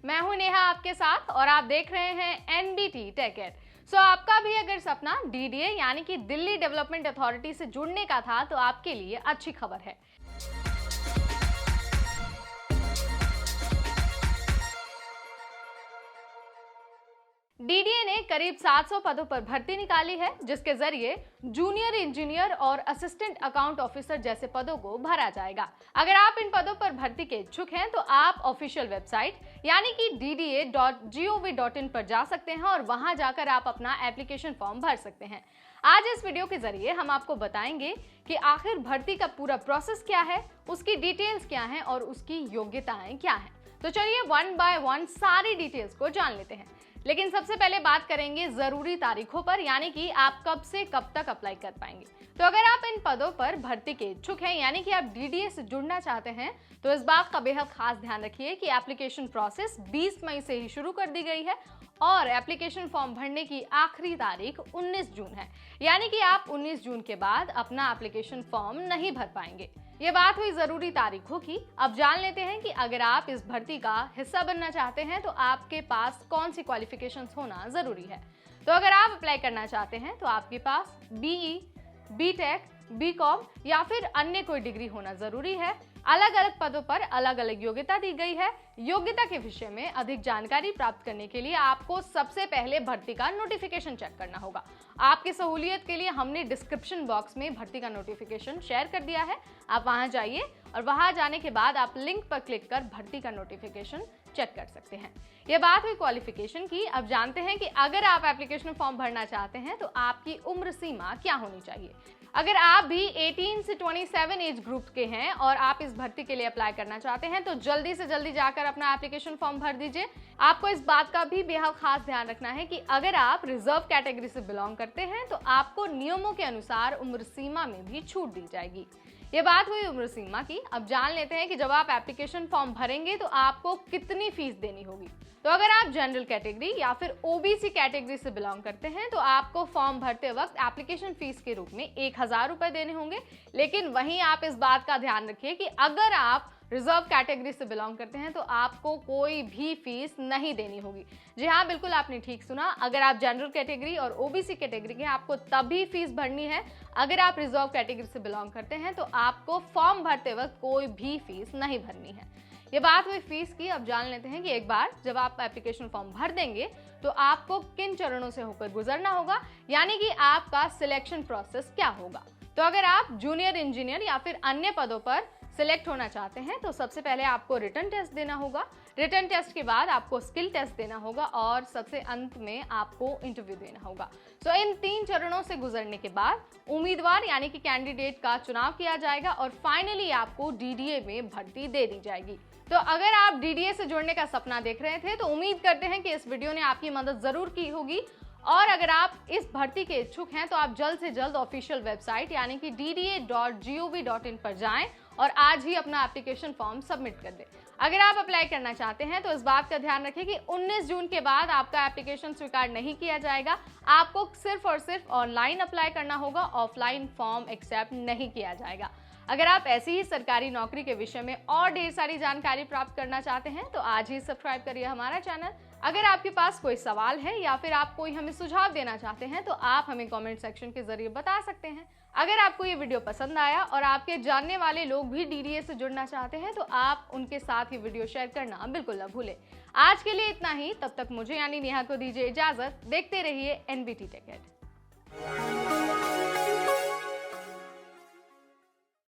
मैं हूं नेहा आपके साथ और आप देख रहे हैं एनबीटी टेक एड। आपका भी अगर सपना डीडीए यानी कि दिल्ली डेवलपमेंट अथॉरिटी से जुड़ने का था तो आपके लिए अच्छी खबर है। डीडीए ने करीब 700 पदों पर भर्ती निकाली है, जिसके जरिए जूनियर इंजीनियर और असिस्टेंट अकाउंट ऑफिसर जैसे पदों को भरा जाएगा। अगर आप इन पदों पर भर्ती के इच्छुक हैं तो आप ऑफिशियल वेबसाइट यानी कि dda.gov.in पर जा सकते हैं और वहां जाकर आप अपना एप्लीकेशन फॉर्म भर सकते हैं। आज इस वीडियो के जरिए हम आपको बताएंगे कि आखिर भर्ती का पूरा प्रोसेस क्या है, उसकी डिटेल्स क्या हैं और उसकी योग्यताएं क्या हैं। तो चलिए वन बाय वन सारी डिटेल्स को जान लेते हैं। लेकिन सबसे पहले बात करेंगे जरूरी तारीखों पर, यानी कि आप कब से कब तक अप्लाई कर पाएंगे। तो अगर आप इन पदों पर भर्ती के इच्छुक हैं यानी कि आप डीडीए से जुड़ना चाहते हैं तो इस बात का बेहद खास ध्यान रखिए कि एप्लीकेशन प्रोसेस 20 मई से ही शुरू कर दी गई है और एप्लीकेशन फॉर्म भरने की आखिरी तारीख 19 जून है, यानी कि आप 19 जून के बाद अपना एप्लीकेशन फॉर्म नहीं भर पाएंगे। ये बात हुई जरूरी तारीखों की। अब जान लेते हैं कि अगर आप इस भर्ती का हिस्सा बनना चाहते हैं तो आपके पास कौन सी क्वालिफिकेशंस होना जरूरी है। तो अगर आप अप्लाई करना चाहते हैं तो आपके पास बीई, बीटेक, बीकॉम या फिर अन्य कोई डिग्री होना जरूरी है। अलग अलग पदों पर अलग अलग योग्यता दी गई है। योग्यता के विषय में अधिक जानकारी प्राप्त करने के लिए आपको सबसे पहले भर्ती का नोटिफिकेशन चेक करना होगा। आपकी सहूलियत के लिए हमने डिस्क्रिप्शन बॉक्स में भर्ती का नोटिफिकेशन शेयर कर दिया है। आप वहां जाइए और वहां जाने के बाद आप लिंक पर क्लिक कर भर्ती का नोटिफिकेशन चेक कर सकते हैं। ये बात हुई क्वालिफिकेशन की। अब जानते हैं कि अगर आप एप्लीकेशन फॉर्म भरना चाहते हैं तो आपकी उम्र सीमा क्या होनी चाहिए। अगर आप भी 18 से 27 एज ग्रुप के हैं और आप इस भर्ती के लिए अप्लाई करना चाहते हैं तो जल्दी से जल्दी जाकर अपना एप्लीकेशन फॉर्म भर दीजिए। आपको इस बात का भी बेहद खास ध्यान रखना है कि अगर आप रिजर्व कैटेगरी से बिलोंग करते हैं तो आपको नियमों के अनुसार उम्र सीमा में भी छूट दी जाएगी। ये बात हुई उम्र सीमा की। अब जान लेते हैं कि जब आप एप्लीकेशन फॉर्म भरेंगे तो आपको कितनी फीस देनी होगी। तो अगर आप जनरल कैटेगरी या फिर ओबीसी कैटेगरी से बिलोंग करते हैं तो आपको फॉर्म भरते वक्त एप्लीकेशन फीस के रूप में 1000 रुपए देने होंगे। लेकिन वहीं आप इस बात का ध्यान रखिए कि अगर आप रिजर्व कैटेगरी से बिलोंग करते हैं तो आपको कोई भी फीस नहीं देनी होगी। जी हाँ, बिल्कुल आपने ठीक सुना। अगर आप जनरल कैटेगरी और ओबीसी कैटेगरी के हैं आपको तभी फीस भरनी है। अगर आप रिजर्व कैटेगरी से बिलोंग करते हैं तो आपको फॉर्म भरते वक्त कोई भी फीस नहीं भरनी है। ये बात हुई फीस की। अब जान लेते हैं कि एक बार जब आप एप्लीकेशन फॉर्म भर देंगे तो आपको किन चरणों से होकर गुजरना होगा, यानी कि आपका सिलेक्शन प्रोसेस क्या होगा। तो अगर आप जूनियर इंजीनियर या फिर अन्य पदों पर सिलेक्ट होना चाहते हैं तो सबसे पहले आपको रिटन टेस्ट देना होगा। रिटन टेस्ट के बाद आपको स्किल टेस्ट देना होगा और सबसे अंत में आपको इंटरव्यू देना होगा। इन 3 चरणों से गुजरने के बाद उम्मीदवार यानी कि कैंडिडेट का चुनाव किया जाएगा और फाइनली आपको डीडीए में भर्ती दे दी जाएगी। तो अगर आप डीडीए से जुड़ने का सपना देख रहे थे तो उम्मीद करते हैं कि इस वीडियो ने आपकी मदद जरूर की होगी। और अगर आप इस भर्ती के इच्छुक हैं तो आप जल्द से जल्द ऑफिशियल वेबसाइट यानी कि dda.gov.in पर जाएं और आज ही अपना एप्लीकेशन फॉर्म सबमिट कर दें। अगर आप अप्लाई करना चाहते हैं तो इस बात का ध्यान रखें कि 19 जून के बाद आपका एप्लीकेशन स्वीकार नहीं किया जाएगा। आपको सिर्फ और सिर्फ ऑनलाइन अप्लाई करना होगा, ऑफलाइन फॉर्म एक्सेप्ट नहीं किया जाएगा। अगर आप ऐसी ही सरकारी नौकरी के विषय में और ढेर सारी जानकारी प्राप्त करना चाहते हैं तो आज ही सब्सक्राइब करिए हमारा चैनल। अगर आपके पास कोई सवाल है या फिर आप कोई हमें सुझाव देना चाहते हैं तो आप हमें कमेंट सेक्शन के जरिए बता सकते हैं। अगर आपको ये वीडियो पसंद आया और आपके जानने वाले लोग भी डीडीए से जुड़ना चाहते हैं तो आप उनके साथ ये वीडियो शेयर करना बिल्कुल न भूलें। आज के लिए इतना ही। तब तक मुझे यानी नेहा को दीजिए इजाजत। देखते रहिए एनबीटी टेक एड।